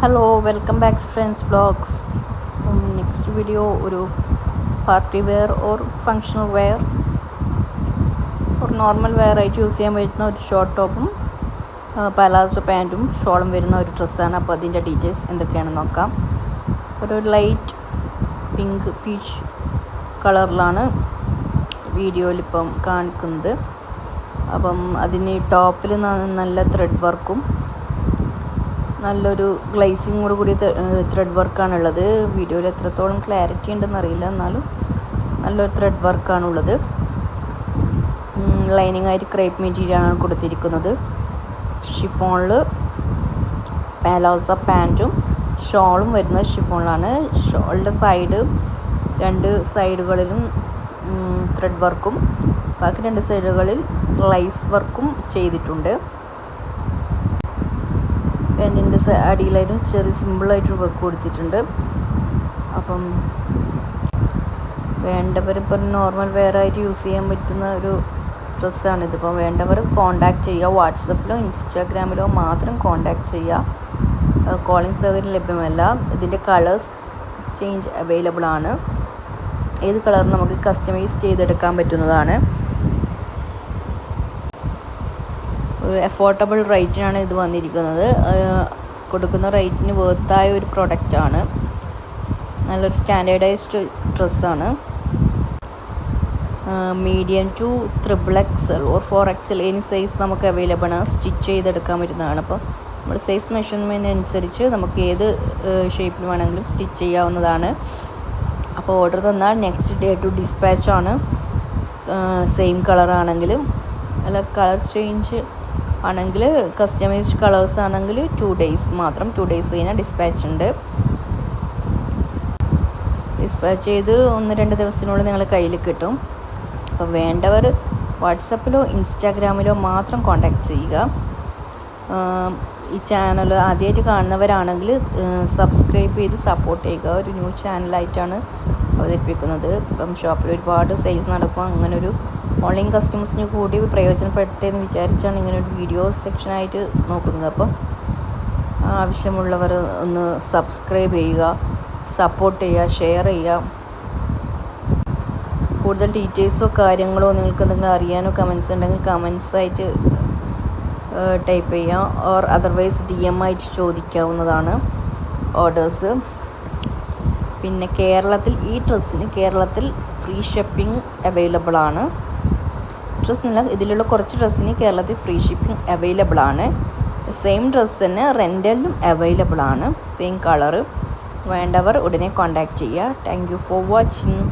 Hello welcome back to friends vlogs. Next video ഒരു party wear or functional wear or normal wear ആയിട്ട് use ചെയ്യാൻ പറ്റുന്ന ഒരു short ടോപ്പും പലാസോ പാൻറ്റും ഷോളും വരുന്ന ഒരു ഡ്രസ്സാണ്. അപ്പോൾ അതിൻ്റെ ഡീറ്റെയിൽസ് എന്തൊക്കെയാണെന്ന് നോക്കാം. ഒരു ലൈറ്റ് പിങ്ക് പീച്ച് കളറിലാണ് വീഡിയോയിൽ ഇപ്പം കാണിക്കുന്നത്. അപ്പം അതിന് ടോപ്പിൽ നല്ല ത്രെഡ് വർക്കും നല്ലൊരു ഗ്ലേസിങ്ങോട് കൂടി ത്രെഡ് വർക്കാണുള്ളത്. വീഡിയോയിൽ എത്രത്തോളം ക്ലാരിറ്റി ഉണ്ടെന്ന് അറിയില്ല, എന്നാലും നല്ലൊരു ത്രെഡ് വർക്കാണുള്ളത്. ലൈനിങ് ആയിട്ട് ക്രേപ്പ് മെറ്റീരിയലാണ് കൊടുത്തിരിക്കുന്നത്. ഷിഫോണിൽ പാലാസോ പാൻറ്റും ഷോളും വരുന്നത് ഷിഫോണിലാണ്. ഷോളിൻ്റെ രണ്ട് സൈഡുകളിലും ത്രെഡ് വർക്കും ബാക്കി രണ്ട് സൈഡുകളിൽ ലൈസ് വർക്കും ചെയ്തിട്ടുണ്ട്. പാൻറ്റിൻ്റെ അടിയിലായിട്ടും ചെറിയ സിമ്പിളായിട്ട് വർക്ക് കൊടുത്തിട്ടുണ്ട്. അപ്പം വേണ്ടവരിപ്പം നോർമൽ വെയർ ആയിട്ട് യൂസ് ചെയ്യാൻ പറ്റുന്ന ഒരു ഡ്രസ്സാണ് ഇതിപ്പോൾ. വേണ്ടവർ കോൺടാക്റ്റ് ചെയ്യുക. വാട്സപ്പിലോ ഇൻസ്റ്റാഗ്രാമിലോ മാത്രം കോൺടാക്റ്റ് ചെയ്യുക. കോളിംഗ് സൗകര്യം ലഭ്യമല്ല. ഇതിൻ്റെ കളേഴ്സ് ചേഞ്ച് അവൈലബിൾ ആണ്. ഏത് കളർ നമുക്ക് കസ്റ്റമൈസ് ചെയ്തെടുക്കാൻ പറ്റുന്നതാണ്. ഒരു അഫോർഡബിൾ റേറ്റിനാണ് ഇത് വന്നിരിക്കുന്നത്. കൊടുക്കുന്ന റേറ്റിന് വേർത്തായ ഒരു പ്രൊഡക്റ്റാണ്. നല്ലൊരു സ്റ്റാൻഡേർഡൈസ്ഡ് ഡ്രസ്സാണ്. Medium to XXL or 4XL any size നമുക്ക് അവൈലബിൾ ആണ്. സ്റ്റിച്ച് ചെയ്തെടുക്കാൻ പറ്റുന്നതാണ്. അപ്പോൾ നമ്മൾ സൈസ് മെഷർമെൻറ്റ് അനുസരിച്ച് നമുക്ക് ഏത് ഷേപ്പിൽ വേണമെങ്കിലും സ്റ്റിച്ച് ചെയ്യാവുന്നതാണ്. അപ്പോൾ ഓർഡർ തന്നാൽ നെക്സ്റ്റ് ഡേ ടു ഡിസ്പാച്ചാണ്. സെയിം കളറാണെങ്കിലും അല്ല കളർ ചേഞ്ച് ആണെങ്കിൽ കസ്റ്റമൈസ്ഡ് കളേഴ്സ് ആണെങ്കിൽ 2 days മാത്രം. 2 days കഴിഞ്ഞാൽ ഡിസ്പാച്ച് ഉണ്ട്. ഡിസ്പാച്ച് ചെയ്ത് 1-2 ദിവസത്തിനുള്ളിൽ നിങ്ങളുടെ കയ്യിൽ കിട്ടും. അപ്പോൾ വേണ്ടവർ വാട്സപ്പിലോ ഇൻസ്റ്റാഗ്രാമിലോ മാത്രം കോൺടാക്റ്റ് ചെയ്യുക. ഈ ചാനൽ ആദ്യമായിട്ട് കാണുന്നവരാണെങ്കിൽ സബ്സ്ക്രൈബ് ചെയ്ത് സപ്പോർട്ട് ചെയ്യുക. ഒരു ന്യൂ ചാനലായിട്ടാണ് അവതരിപ്പിക്കുന്നത്. ഇപ്പം ഷോപ്പിൽ ഒരുപാട് സെയിൽസ് നടക്കും. അങ്ങനെ ഒരു ഓൺലൈൻ കസ്റ്റമേഴ്സിന് കൂടി പ്രയോജനപ്പെട്ടെന്ന് വിചാരിച്ചാണ് ഇങ്ങനെ ഒരു വീഡിയോ സെക്ഷനായിട്ട് നോക്കുന്നത്. അപ്പം ആവശ്യമുള്ളവർ ഒന്ന് സബ്സ്ക്രൈബ് ചെയ്യുക, സപ്പോർട്ട് ചെയ്യുക, ഷെയർ ചെയ്യുക. കൂടുതൽ ഡീറ്റെയിൽസോ കാര്യങ്ങളോ നിങ്ങൾക്ക് എന്തെങ്കിലും അറിയാനോ കമൻസ് ഉണ്ടെങ്കിൽ കമൻസായിട്ട് ടൈപ്പ് ചെയ്യാം. ഓർ അതർവൈസ് DM ആയിട്ട് ചോദിക്കാവുന്നതാണ് ഓർഡേഴ്സ്. പിന്നെ ഈ ഡ്രസ്സിന് കേരളത്തിൽ ഫ്രീ ഷിപ്പിംഗ് അവൈലബിൾ ആണ്. ഇതിലുള്ള കുറച്ച് ഡ്രസ്സിന് കേരളത്തിൽ ഫ്രീ ഷിപ്പിംഗ് അവൈലബിൾ ആണ്. സെയിം ഡ്രസ്സ് തന്നെ റെൻ്റലിനും അവൈലബിൾ ആണ്. Same colour. വേണ്ടവർ ഉടനെ കോൺടാക്റ്റ് ചെയ്യുക. Thank you for watching.